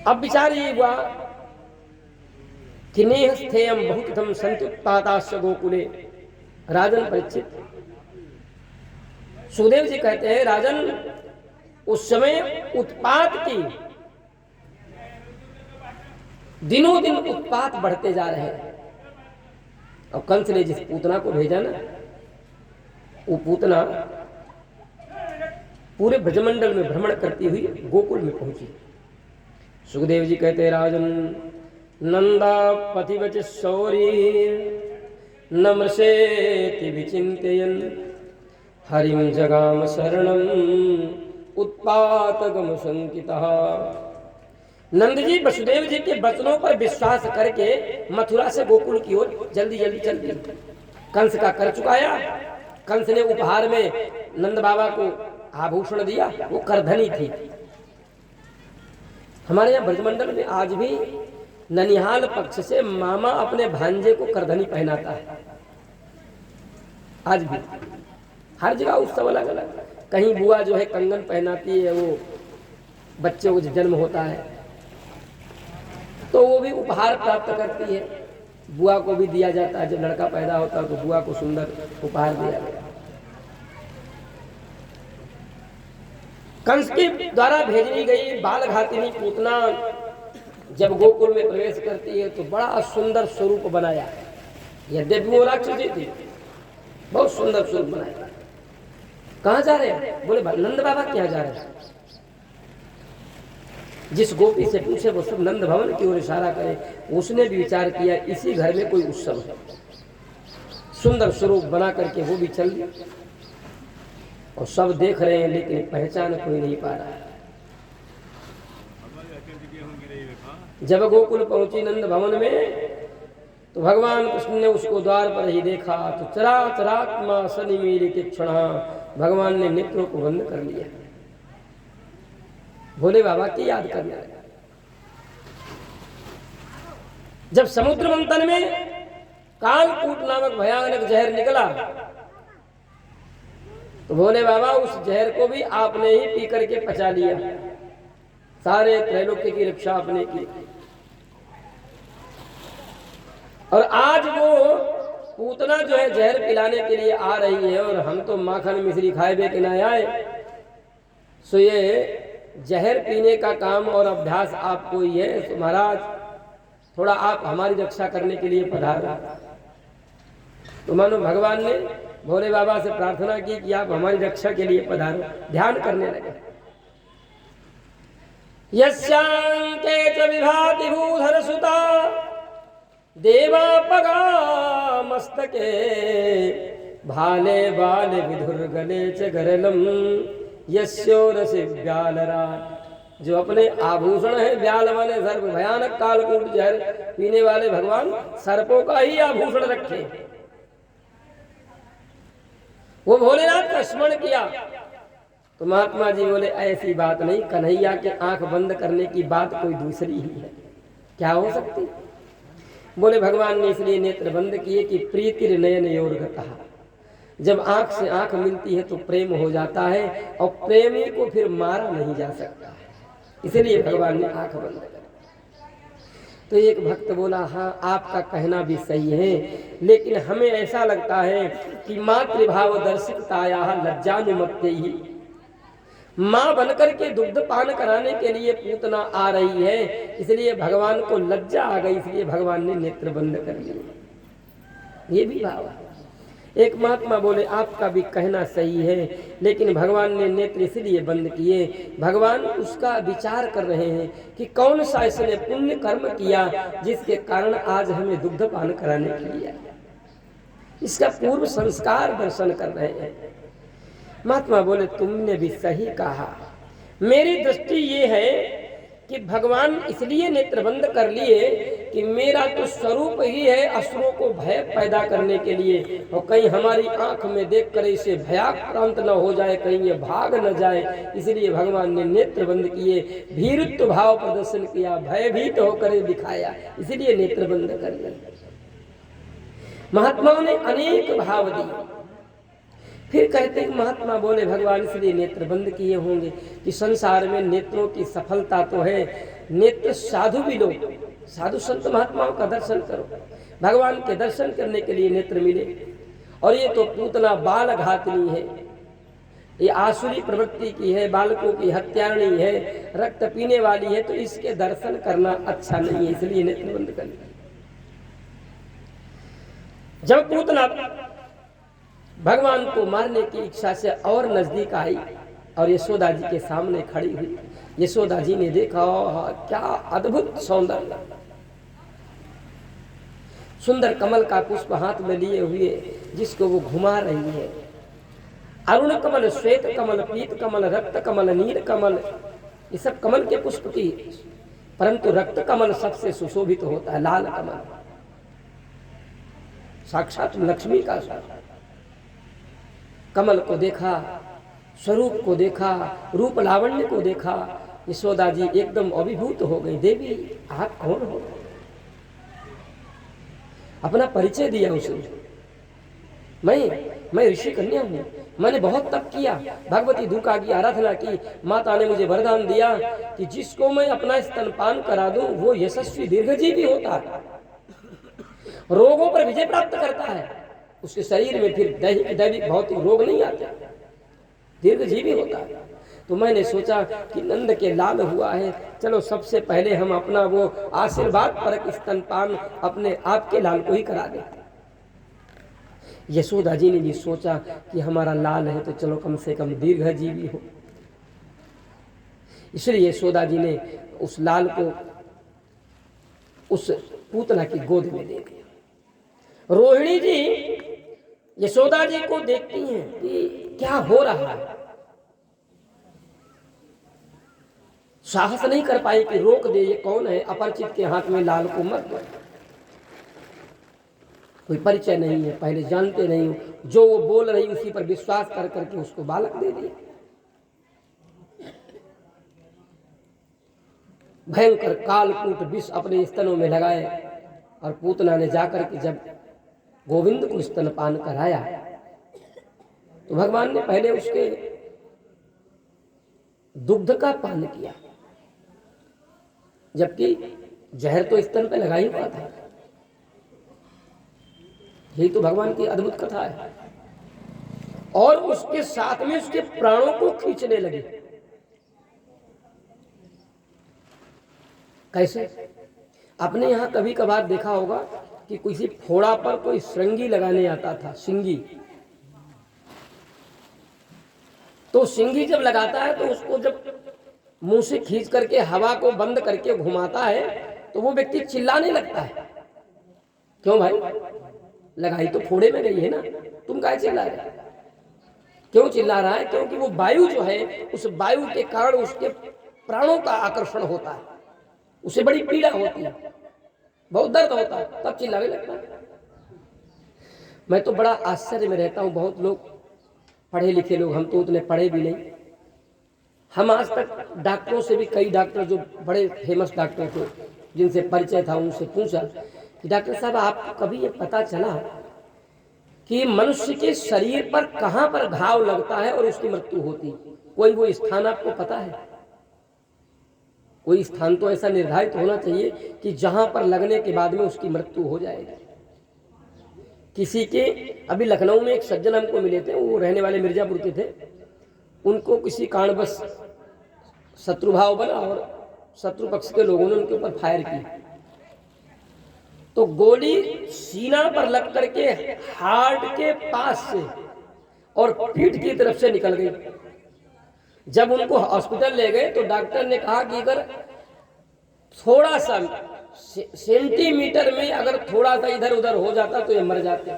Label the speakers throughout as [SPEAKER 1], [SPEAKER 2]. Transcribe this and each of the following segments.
[SPEAKER 1] अब विचार ये हुआ कि नेह स्थेयम बहुतम संत्युत्पाताश्च गोकुले। राजन परीक्षित, सुखदेव जी कहते हैं राजन, उस समय उत्पात की दिनों दिन उत्पात बढ़ते जा रहे हैं। और कंस ने जिस पूतना को भेजा ना, वो पूतना पूरे ब्रजमंडल में भ्रमण करती हुई गोकुल में पहुंची। सुखदेव जी कहते हैं राजन, नंदा पतिवच शौरी नमृषेति विचिंतयन् हरिम जगाम शरणम उत्पातगम संकितः। नंद जी वसुदेव जी के वचनों पर विश्वास करके मथुरा से गोकुल की ओर जल्दी जल्दी चल दिए। कंस का कर चुकाया। कंस ने उपहार में नंद बाबा को आभूषण दिया, वो करधनी थी। हमारे यहाँ ब्रजमंडल में आज भी ननिहाल पक्ष से मामा अपने भांजे को करधनी पहनाता है। आज भी हर जगह उत्सव अलग अलग। कहीं बुआ जो है कंगन पहनाती है, वो बच्चे को जन्म होता है तो वो भी उपहार प्राप्त करती है। बुआ को भी दिया जाता है, जब लड़का पैदा होता है तो बुआ को सुंदर उपहार दिया गया। कंस के द्वारा भेजी गई बाल घातिनी पूतना जब गोकुल में प्रवेश करती है तो बड़ा सुंदर स्वरूप बनाया। यद्यपि वो राक्षसी थी, बहुत सुंदर स्वरूप बनाया। कहाँ जा रहे हैं? बोले नंद बाबा क्या जा रहे हैं। जिस गोपी से पूछे वो सब नंद भवन की ओर इशारा करे। उसने भी विचार किया इसी घर में कोई उत्सव है। सुंदर स्वरूप बना करके वो भी चल गया और सब देख रहे हैं लेकिन पहचान कोई नहीं पा रहा है। जब गोकुल पहुंची नंद भवन में तो भगवान कृष्ण ने उसको द्वार पर ही देखा तो चराचरात्मा सनिमीलित क्षण भगवान ने नेत्रों को बंद कर लिया। भोले बाबा की याद करने लगा। जब समुद्र मंथन में कालकूट नामक भयानक जहर निकला तो भोले बाबा उस जहर को भी आपने ही पी करके पचा लिया। सारे त्रैलोक्य की रक्षा आपने की। और आज वो पूतना जो है जहर पिलाने के लिए आ रही है और हम तो माखन मिश्री खाए बे के ना आए। सो ये जहर पीने का काम और अभ्यास आपको ही है। तो महाराज थोड़ा आप हमारी रक्षा करने के लिए पधारो। तो मानो भगवान ने भोले बाबा से प्रार्थना की कि आप हमारी रक्षा के लिए पधारो। ध्यान करने लगे। यस्यांके च विभाति भूधर सुता देवापगा मस्तके भाले बाले विधुर गले च गरलम यस्योरसि व्यालराट। जो अपने आभूषण है व्याल वाले सर्प भयानक कालकूट जहर पीने वाले भगवान सर्पों का ही आभूषण रखे। वो भोलेनाथ का स्मरण किया तो महात्मा जी बोले ऐसी बात नहीं, कन्हैया के आंख बंद करने की बात कोई दूसरी ही है। क्या हो सकती? बोले भगवान ने इसलिए नेत्र बंद किए कि प्रीतिर नयन योरगतः। जब आंख से आंख मिलती है तो प्रेम हो जाता है और प्रेमी को फिर मारा नहीं जा सकता है, इसलिए भगवान ने आंख बंद कर। तो एक भक्त बोला हाँ आपका कहना भी सही है, लेकिन हमें ऐसा लगता है कि मातृभाव दर्शिताया लज्जानुमत्ते ही माँ बनकर के दुग्ध पान कराने के लिए पूतना आ रही है, इसलिए भगवान को लज्जा आ गई, इसलिए भगवान ने नेत्र बंद कर लिए। ये भी भाव है। एक महात्मा बोले आपका भी कहना सही है, लेकिन भगवान ने नेत्र इसलिए बंद किए, भगवान उसका विचार कर रहे हैं कि कौन सा इसने पुण्य कर्म किया जिसके कारण आज हमें दुग्ध पान कराने के लिए, इसका पूर्व संस्कार दर्शन कर रहे हैं। महात्मा बोले तुमने भी सही कहा। मेरी दृष्टि ये है कि भगवान इसलिए नेत्र बंद कर लिए कि मेरा तो स्वरूप ही है असुरों को भय पैदा करने के लिए, और कहीं हमारी आंख में देखकर इसे भयाक्रांत न हो जाए, कहीं ये भाग न जाए, इसलिए भगवान ने नेत्र बंद किए, भीरुत्व भाव प्रदर्शन किया, भयभीत होकर दिखाया, इसलिए नेत्र बंद कर दिए। महात्माओं ने अनेक भाव दिए। फिर कहते हैं महात्मा बोले भगवान इसलिए नेत्र बंद किए होंगे कि संसार में नेत्रों की सफलता तो है, नेत्र साधु भी लो, साधु संत महात्माओं का दर्शन करो, भगवान के दर्शन करने के लिए नेत्र मिले। और ये तो पूतना बाल घातनी है, ये आसुरी प्रवृत्ति की है, बालकों की हत्यारणी है, रक्त पीने वाली है, तो इसके दर्शन करना अच्छा नहीं है, इसलिए नेत्र बंद कर लिया। जब पूतना भगवान को मारने की इच्छा से और नजदीक आई और यशोदा जी के सामने खड़ी हुई, यशोदा जी ने देखा क्या अद्भुत सौंदर्य, सुंदर कमल का पुष्प हाथ में लिए हुए जिसको वो घुमा रही है। अरुण कमल, श्वेत कमल, पीत कमल, रक्त कमल, नील कमल, ये सब कमल के पुष्प की, परंतु रक्त कमल सबसे सुशोभित होता है, लाल कमल साक्षात लक्ष्मी का कमल को देखा, स्वरूप को देखा, रूप लावण्य को देखा, यशोदा जी एकदम अभिभूत हो गई। देवी आप कौन हो? अपना परिचय दिया उसने, मैं ऋषि कन्या हूँ, मैंने बहुत तप किया, भगवती दुर्गा की आराधना की, माता ने मुझे वरदान दिया कि जिसको मैं अपना स्तनपान करा दूं वो यशस्वी दीर्घजीवी होता है, रोगों पर विजय प्राप्त करता है, उसके शरीर में फिर दैविक भौतिक रोग नहीं आते, दीर्घजीवी होता है। तो मैंने सोचा कि नंद के लाल हुआ है, चलो सबसे पहले हम अपना वो आशीर्वाद परक स्तनपान अपने आप के लाल को ही करा दें। यशोदा जी ने भी सोचा कि हमारा लाल है तो चलो कम से कम दीर्घजीवी हो, इसलिए यशोदा जी ने उस लाल को उस पूतना की गोद में दे दिया। रोहिणी जी यशोदा जी को देखती हैं कि क्या हो रहा है, साहस नहीं कर पाई कि रोक दे, ये कौन है, अपरिचित के हाथ में लाल को मत दो, कोई परिचय नहीं है, पहले जानते नहीं हो, जो वो बोल रही उसी पर विश्वास कर करके उसको बालक दे दिया। भयंकर कालकूट विष अपने स्तनों में लगाए और पूतना ने जाकर के जब गोविंद को स्तनपान कराया तो भगवान ने पहले उसके दुग्ध का पान किया, जबकि जहर तो स्तन पे लगा ही हुआ था। यही तो भगवान की अद्भुत कथा है। और उसके साथ में उसके प्राणों को खींचने लगे। कैसे? आपने यहां कभी कभार देखा होगा कि किसी फोड़ा पर कोई श्रृंगी लगाने आता था, सिंगी, तो सिंगी जब लगाता है तो उसको जब मुंह से खींच करके हवा को बंद करके घुमाता है तो वो व्यक्ति चिल्लाने लगता है। क्यों भाई, लगाई तो फोड़े में गई है ना, तुम काहे चिल्ला रहे? क्यों चिल्ला रहा है? क्योंकि वो वायु जो है, उस वायु के कारण उसके प्राणों का आकर्षण होता है, उसे बड़ी पीड़ा होती है, बहुत दर्द होता है, तब चिल्लाने लगता है। मैं तो बड़ा आश्चर्य में रहता हूँ, बहुत लोग पढ़े लिखे लोग, हम तो उतने पढ़े भी नहीं, हम आज तक डॉक्टरों से भी, कई डॉक्टर जो बड़े फेमस डॉक्टर थे जिनसे परिचय था, उनसे पूछा कि डॉक्टर साहब आपको कभी ये पता चला कि मनुष्य के शरीर पर कहां पर घाव लगता है और उसकी मृत्यु होती? कोई वो स्थान आपको पता है? कोई स्थान तो ऐसा निर्धारित होना चाहिए कि जहां पर लगने के बाद में उसकी मृत्यु हो जाएगी। किसी के, अभी लखनऊ में एक सज्जन हमको मिले थे, वो रहने वाले मिर्जापुर के थे, उनको किसी कारणवश शत्रुभाव बना और शत्रु पक्ष के लोगों ने उनके ऊपर फायर की, तो गोली सीना पर लग करके हार्ट के पास से और पीठ की तरफ से निकल गई। जब उनको हॉस्पिटल ले गए तो डॉक्टर ने कहा कि अगर थोड़ा सा सेंटीमीटर में अगर थोड़ा सा इधर उधर हो जाता तो ये मर जाते।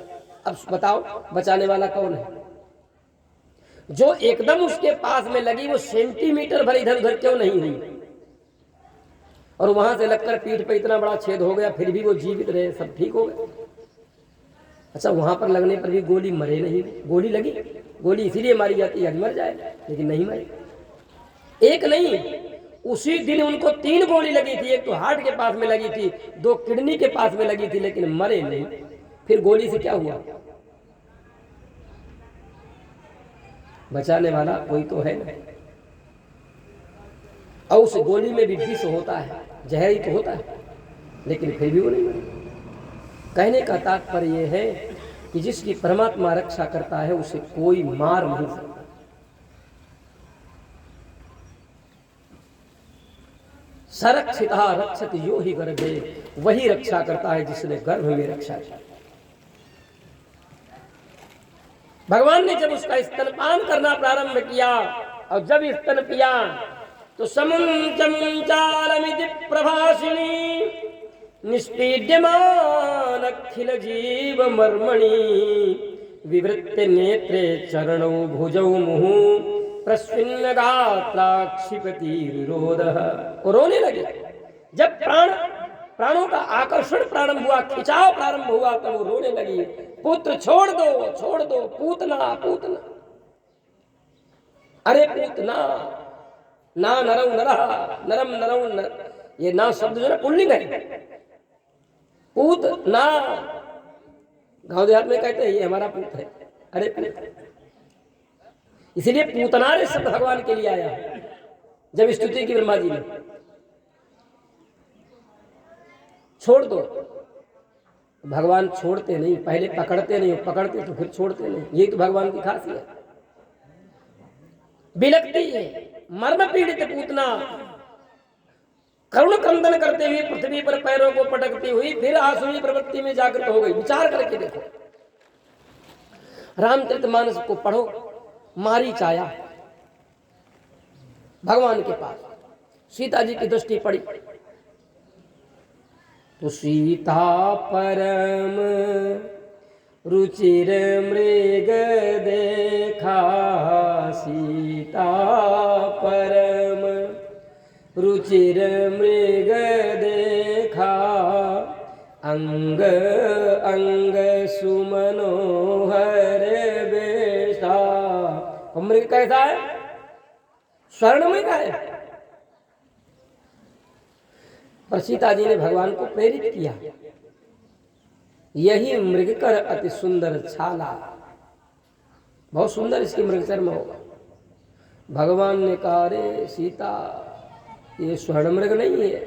[SPEAKER 1] अब बताओ बचाने वाला कौन है? जो एकदम उसके पास में लगी वो सेंटीमीटर भर इधर उधर क्यों नहीं हुई, और वहां से लगकर पीठ पे इतना बड़ा छेद हो गया, फिर भी वो जीवित रहे, सब ठीक हो गए। अच्छा, वहां पर लगने पर भी गोली मरे नहीं? गोली लगी, गोली इसीलिए मारी जाती है मर जाए, लेकिन नहीं मरे। एक नहीं, उसी दिन उनको 3 गोली लगी थी, एक तो हार्ट के पास में लगी थी, 2 किडनी के पास में लगी थी, लेकिन मरे नहीं। फिर गोली से क्या हुआ? बचाने वाला कोई तो है ना। और उस गोली में भी विष होता है, जहर ही तो होता है, लेकिन फिर भी वो नहीं मरे। कहने का तात्पर्य यह है कि जिसकी परमात्मा रक्षा करता है उसे कोई मार नहीं सकता। सरक्षिता रक्षत यो ही गर्भे, वही रक्षा करता है जिसने गर्भ में रक्षा की। भगवान ने जब उसका स्तनपान करना प्रारंभ किया और जब स्तन पिया तो समुंचालमिति प्रभासिनी निष्पीड्यमान अखिल जीव मर्मणि विवृत्य नेत्रे चरणौ भुजौ मुहु प्रस्विन्न गात्राक्षिपतिरोधः। वो रोने लगे। जब प्राणों का आकर्षण प्रारंभ हुआ, खिंचाव प्रारंभ हुआ, तब वो रोने लगी, पुत्र छोड़ दो, पूतना पूतना, अरे पूतना, ना नरौ नरः, नरम नरौ नर, ये ना शब्द जो है पुल्लिंग है। पूत ना, गांव देहात में कहते हैं ये हमारा पूत है, अरे पूत। इसीलिए पूतनारे शब्द भगवान के लिए आया जब स्तुति की ब्रह्मा जी ने। छोड़ दो, भगवान छोड़ते नहीं, पहले पकड़ते नहीं, पकड़ते तो फिर छोड़ते नहीं। यही तो भगवान की खासियत। बिलकती है, मर्म पीड़ित पूतना करुण क्रंदन करते हुए पृथ्वी पर पैरों को पटकती हुई फिर आसुरी प्रवृत्ति में जागृत हो गई। विचार करके देखो, रामचरितमानस को पढ़ो। मारीच आया भगवान के पास, सीता जी की दृष्टि पड़ी तो सीता परम रुचिर मृग देखा, सीता परम रुचिर मृग देखा, अंग अंग सुमनोहर बेशा। मृग कैसा है? स्वर्ण मृग है। पर सीता जी ने भगवान को प्रेरित किया, यही मृग कर अति सुंदर छाला, बहुत सुंदर इसकी मृग चर्म होगा। भगवान ने कहा, रे सीता, ये स्वर्ण मृग नहीं है,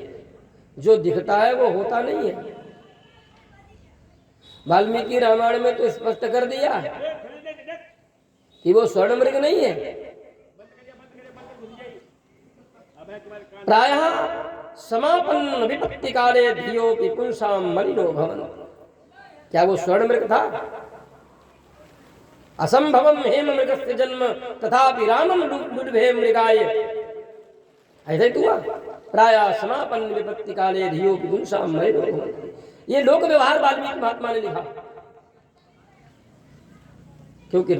[SPEAKER 1] जो दिखता है वो होता नहीं है। वाल्मीकि रामायण में तो स्पष्ट कर दिया कि वो स्वर्ण मृग नहीं है। प्रायः समापन्न विपत्ति काले धियोपि पुंसाम मलिनो भवन। क्या वो स्वर्ण मृग था? असंभवम हेम मृगस्य जन्म तथापि रामम लुड्भे मृगाय। ऐसा ही तो हुआ। प्रायः समापन्न विपत्ति काले धियोपि पुंसाम मलिनो भवन। ये लोक व्यवहार वाल्मीकि महात्मा ने लिखा, क्योंकि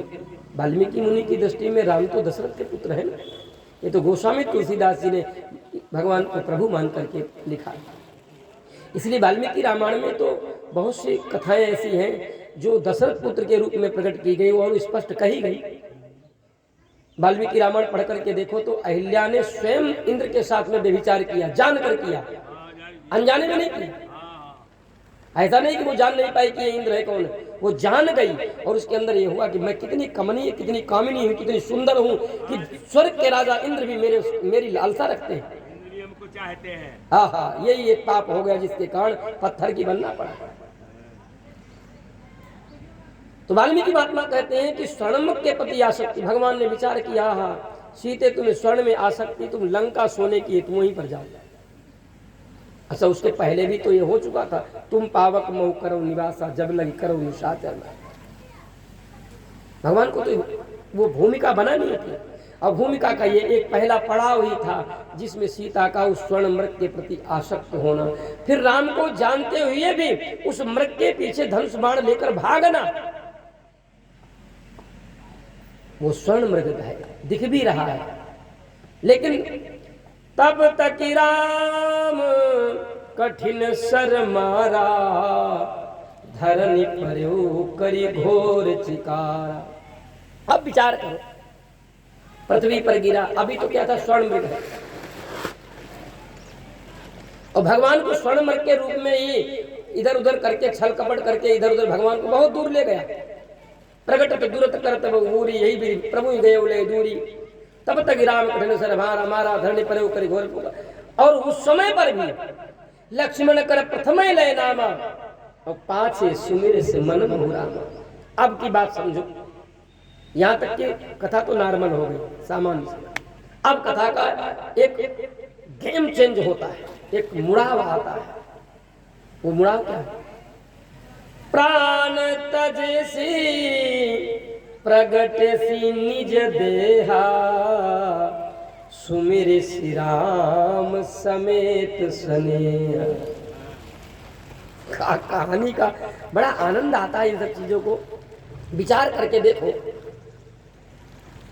[SPEAKER 1] वाल्मीकि मुनि की दृष्टि में राम तो दशरथ के पुत्र हैं ना। ये तो गोस्वामी तुलसीदास जी ने भगवान को प्रभु मान करके लिखा। इसलिए वाल्मीकि रामायण में तो बहुत सी कथाएं ऐसी हैं जो दशरथ पुत्र के रूप में प्रकट की गई और स्पष्ट कही गई। वाल्मीकि रामायण पढ़ करके देखो तो अहिल्या ने स्वयं इंद्र के साथ में व्यभिचार किया, जानकर किया, अनजाने में नहीं किया। ऐसा नहीं कि वो जान नहीं पाई कि ये इंद्र है कौन है, वो जान गई। और उसके अंदर ये हुआ कि मैं कितनी कमनीय, कितनी कामिनी हूँ, कितनी सुंदर हूँ कि स्वर्ग के राजा इंद्र भी मेरी लालसा रखते हैं, को चाहते हैं। हाँ हाँ, यही एक पाप हो गया जिसके कारण पत्थर की बनना पड़ा। तो वाल्मीकि महात्मा कहते हैं कि स्वर्ण के प्रति आसक्ति, भगवान ने विचार किया, हाँ सीते तुम्हें स्वर्ण में आसक्ति, तुम लंका सोने की, तुम वहीं पर जाओ। अच्छा, उसके पहले भी तो ये हो चुका था, तुम पावक मऊ करो निवासा जब लगी करो निशाचर। भगवान को तो वो भूमिका बनानी थी, और भूमिका का ये एक पहला पड़ाव ही था जिसमें सीता का उस स्वर्ण मृग के प्रति आसक्त होना, फिर राम को जानते हुए भी उस मृग के पीछे धनुष बाण लेकर भागना। वो स्वर्ण मृग है, दिख भी रहा है, लेकिन तब तक राम कठिन सर मारा, धरनी पर्यो करी घोर चिकारा। अब विचार करो, पृथ्वी पर गिरा, अभी तो क्या था, स्वर्ण मृग है, और भगवान को स्वर्ण मृग के रूप में ही इधर उधर करके, छल कपट करके इधर उधर भगवान को बहुत दूर ले गया। प्रकट तो दूरत करत बहुरी, यही भी प्रभु गए उले दूरी। तब तक राम कठिन सर मारा, मारा धरनी पर्यो करी घोर। और उस समय पर भी लक्ष्मण कर प्रथम लय नामा और पाछे सुमिर से मन बहुरामा। अब की बात समझो, यहां तक कि कथा तो नॉर्मल हो गई, सामान्य से। अब कथा का एक गेम चेंज होता है, एक मुड़ाव आता है। वो मुड़ाव क्या है? प्राण तजसी प्रगट सी निज देहा सुमिर श्री राम समेत स्नेहा। कहानी का बड़ा आनंद आता है इन सब चीजों को विचार करके देखो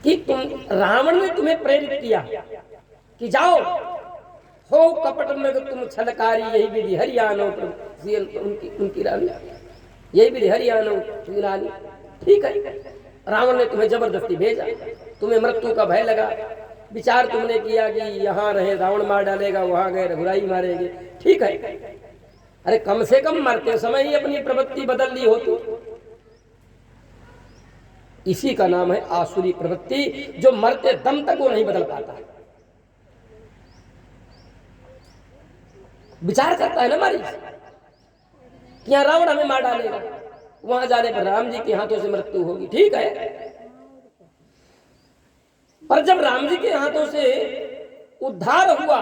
[SPEAKER 1] कि रावण ने तुम्हें प्रेरित किया कि जाओ हो कपट मृग तुम छलकारी यही विधि हरियाणा उनकी रानी, यही विधि हरियाणा की रानी। ठीक है, रावण ने तुम्हें जबरदस्ती भेजा, तुम्हें मृत्यु का भय लगा, विचार तुमने किया कि यहाँ रहे रावण मार डालेगा, वहां गए रघुराई मारेंगे। ठीक है, अरे कम से कम मरते समय ही अपनी प्रवृत्ति बदल ली होती। इसी का नाम है आसुरी प्रवृत्ति, जो मरते दम तक वो नहीं बदल पाता है। विचार करता है ना मारी कि यहाँ रावण हमें मार डालेगा, वहां जाने पर राम जी के हाथों से मृत्यु होगी। ठीक है, पर जब राम जी के हाथों से उद्धार हुआ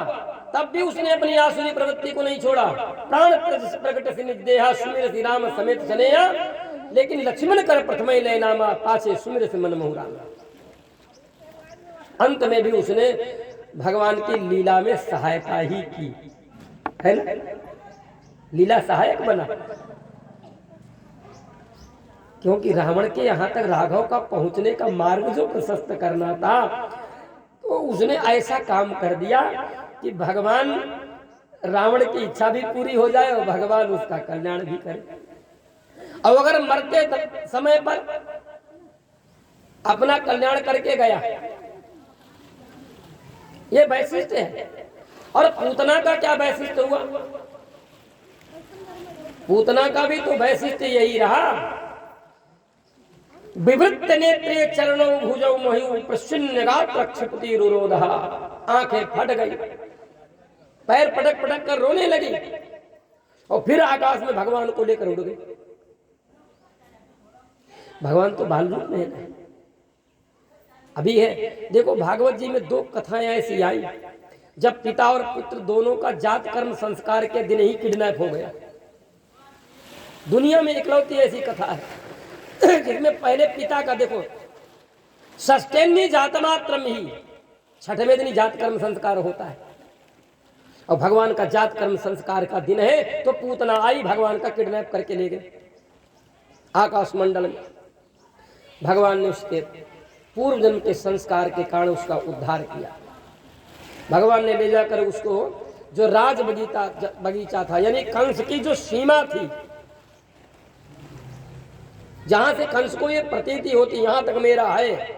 [SPEAKER 1] तब भी उसने अपनी आसुरी प्रवृत्ति को नहीं छोड़ा। प्राण प्रकट से निज देहा सुमिर श्री राम समेत स्नेहा, लेकिन लक्ष्मण कर प्रथम लय नामा पाछे सुमिर से मन बहुरामा। अंत में भी उसने भगवान की लीला में सहायता ही की है ना, लीला सहायक बना। क्योंकि रावण के यहां तक राघव का पहुंचने का मार्ग जो प्रशस्त करना था, तो उसने ऐसा काम कर दिया कि भगवान रावण की इच्छा भी पूरी हो जाए और भगवान उसका कल्याण भी करे। और अगर मरते समय पर अपना कल्याण करके गया, ये वैशिष्ट है। और पूतना का क्या वैशिष्ट हुआ? पूतना का भी तो वैशिष्ट यही रहा, विवृत्त नेत्रे चरणों भुजौ मह्यु प्रसन्न गात्र क्षिपति रुरोधा। आंखें फट गई, पैर पटक पटक कर रोने लगी और फिर आकाश में भगवान को लेकर उड़ गई। भगवान तो बाल रूप में है, अभी है। देखो भागवत जी में दो कथाएं ऐसी आई जब पिता और पुत्र दोनों का जात कर्म संस्कार के दिन ही किडनैप हो गया। दुनिया में इकलौती ऐसी कथा है जिसमें पहले पिता का, देखो षष्ठेन्नी जातमात्रम ही, छठवें दिन जात कर्म संस्कार होता है, और भगवान का जात कर्म संस्कार का दिन है। तो पूतना आई, भगवान का किडनैप करके ले गए आकाश मंडल में। भगवान ने उसके पूर्व जन्म के संस्कार के कारण उसका उद्धार किया। भगवान ने ले जाकर उसको जो राज बगीचा था, यानी कंस की जो सीमा थी, जहां से कंस को ये प्रतीति होती यहां तक मेरा है।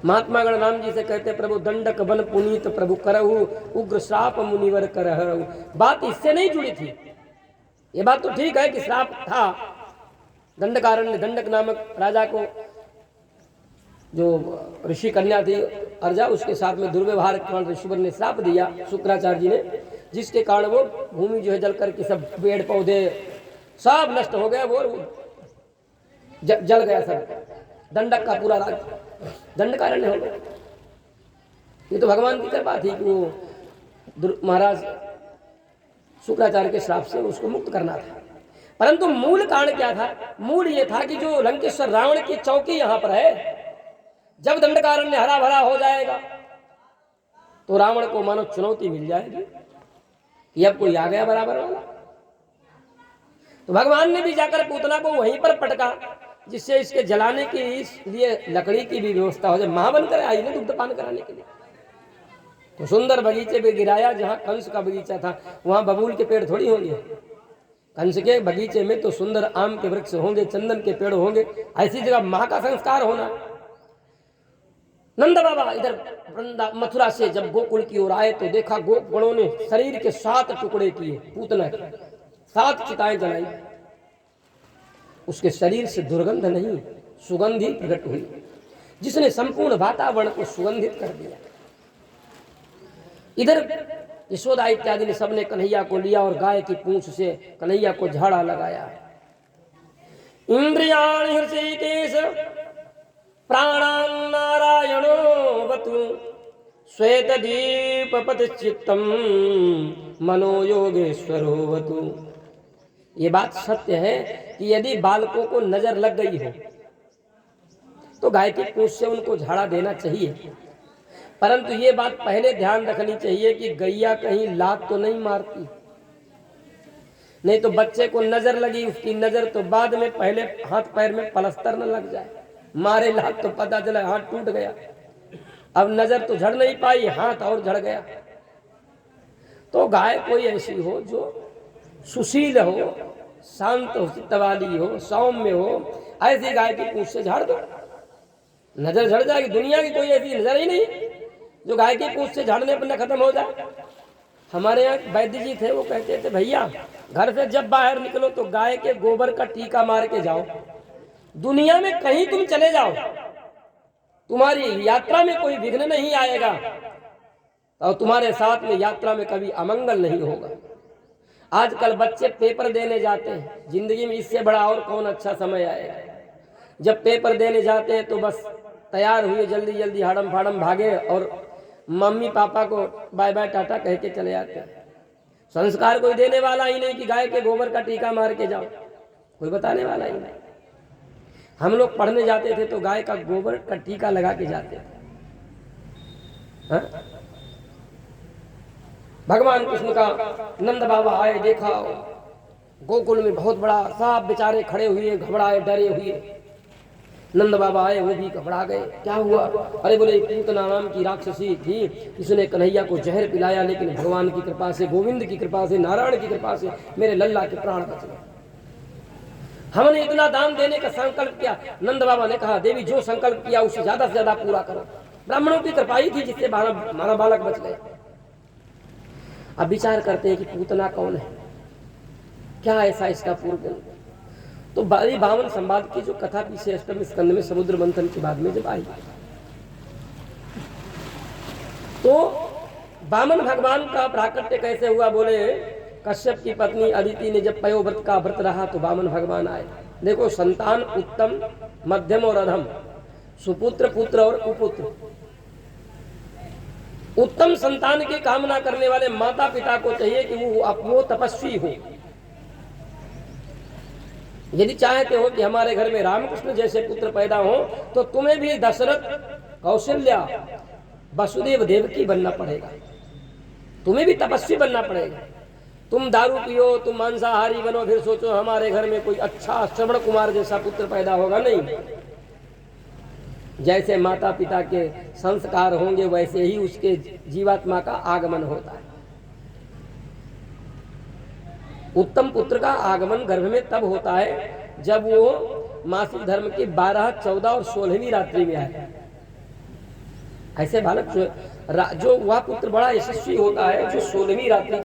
[SPEAKER 1] महात्मा गणराम जी से कहते, प्रभु दंडक बन पुनीत प्रभु करहु उग्र श्राप मुनिवर करहु। बात इससे नहीं जुड़ी थी। ये बात तो ठीक है कि श्राप था, दंडकारण्य दंडक नामक राजा को जो ऋषि कन्या थी अर्जा, उसके साथ में दुर्व्यवहार के कारण ऋषिवर ने श्राप दिया शुक्राचार्य जी ने, जिसके कारण वो भूमि जो है जल करके सब पेड़ पौधे सब नष्ट हो गए, वो जल गया सब, दंडक का पूरा राज्य दंडकारण्य हो गया। ये तो भगवान की कृपा थी कि वो महाराज शुक्राचार्य के श्राप से उसको मुक्त करना था। परंतु मूल कारण क्या था? मूल ये था कि जो लंकेश्वर रावण की चौकी यहां पर है, जब दंडकारण्य हरा भरा हो जाएगा तो रावण को मानो चुनौती मिल जाएगी कि अब कोई आ गया बराबर वाला। तो भगवान ने भी जाकर पूतना को वहीं पर पटका, जिससे इसके जलाने के लिए लकड़ी की भी व्यवस्था हो जाए। मां बनकर आई ना दुग्धपान कराने के लिए। तो सुंदर बगीचे पे गिराया, जहां कंस का बगीचा था वहां बबूल के पेड़ थोड़ी होंगे। कंस के बगीचे में तो सुंदर आम के वृक्ष होंगे, चंदन के पेड़ होंगे। ऐसी जगह मां का संस्कार होना। नंद बाबा इधर मथुरा से जब गोकुल की ओर आए तो देखा गोपगणों ने शरीर के 7 टुकड़े किए, पूतना के 7 चिताएं जलाई। उसके शरीर से दुर्गंध नहीं, सुगंध ही प्रकट हुई, जिसने संपूर्ण वातावरण को सुगंधित कर दिया। इधर यशोदा इत्यादि ने सबने कन्हैया को लिया और गाय की पूंछ से कन्हैया को झाड़ा लगाया। इंद्रियाणि हृषिकेश प्राणान् नारायणो वतु श्वेत दीप पतिचित्तम मनो योगेश्वरो वतु। ये बात सत्य है कि यदि बालकों को नजर लग गई हो तो गाय की पूंछ से उनको झाड़ा देना चाहिए, परंतु ये बात पहले ध्यान रखनी चाहिए कि गैया कहीं लात तो नहीं मारती, नहीं तो बच्चे को नजर लगी, उसकी नजर तो बाद में, पहले हाथ पैर में पलस्तर न लग जाए, मारे लात तो पता चला हाथ टूट गया, अब नजर तो झड़ नहीं पाई, हाथ और झड़ गया। तो गाय कोई ऐसी हो जो सुशील हो, शांत हो, चित्त वाली हो, सौम्य हो, ऐसी गाय की पूंछ से झाड़ दो, नजर झड़ जाएगी। दुनिया की कोई ऐसी नजर ही नहीं जो गाय की पूंछ से झाड़ने पर न खत्म हो जाए। हमारे यहाँ वैद्य जी थे, वो कहते थे भैया घर से जब बाहर निकलो तो गाय के गोबर का टीका मार के जाओ, दुनिया में कहीं तुम चले जाओ तुम्हारी यात्रा में कोई विघ्न नहीं आएगा और तुम्हारे साथ में यात्रा में कभी अमंगल नहीं होगा। आजकल बच्चे पेपर देने जाते हैं, जिंदगी में इससे बड़ा और कौन अच्छा समय आएगा। जब पेपर देने जाते हैं तो बस तैयार हुए जल्दी जल्दी हड़म फाड़म भागे और मम्मी पापा को बाय बाय टाटा कह के चले जाते हैं। संस्कार कोई देने वाला ही नहीं कि गाय के गोबर का टीका मार के जाओ, कोई बताने वाला ही नहीं। हम लोग पढ़ने जाते थे तो गाय का गोबर का टीका लगा के जाते थे। हाँ? भगवान कृष्ण का नंद बाबा आए, देखा गोकुल में बहुत बड़ा, सब बेचारे खड़े हुए, घबराए डरे हुए। नंद बाबा आए, वो भी घबरा गए, क्या हुआ? अरे बोले पूतना नाम की राक्षसी थी, इसने कन्हैया को जहर पिलाया, लेकिन भगवान की कृपा से, गोविंद की कृपा से, नारायण की कृपा से मेरे लल्ला के प्राण बच गए। हमने इतना दान देने का संकल्प किया। नंद बाबा ने कहा देवी जो संकल्प किया उससे ज्यादा से ज्यादा पूरा करो। ब्राह्मणों की कृपा ही थी जिससे हमारा बालक बच गए। अब विचार करते हैं कि पूतना कौन है, क्या ऐसा इसका पूर्व। तो बाली बामन संवाद की जो कथा पीछे अष्टम स्कंद में समुद्र मंथन के बाद में जब आई तो बामन भगवान का प्राकट्य कैसे हुआ? बोले कश्यप की पत्नी अदिति ने जब पयोव्रत का व्रत रहा तो बामन भगवान आए। देखो संतान उत्तम, मध्यम और अधम, सुपुत्र, पुत्र और कुपुत्र। उत्तम संतान की कामना करने वाले माता पिता को चाहिए कि वो तपस्वी हो। यदि चाहते हो कि हमारे घर में रामकृष्ण जैसे पुत्र पैदा हो तो तुम्हें भी दशरथ, कौशल्या, वसुदेव देवकी बनना पड़ेगा, तुम्हें भी तपस्वी बनना पड़ेगा। तुम दारू पियो, तुम मांसाहारी बनो, फिर सोचो हमारे घर में कोई अच्छा श्रवण कुमार जैसा पुत्र पैदा होगा। नहीं, जैसे माता पिता के संस्कार होंगे वैसे ही उसके जीवात्मा का आगमन होता है। उत्तम पुत्र का आगमन गर्भ में तब होता है जब वो मासिक धर्म की 12, 14 और 16वीं रात्रि में आए। ऐसे बालक जो वह पुत्र बड़ा यशस्वी होता है जो 16वीं रात्रि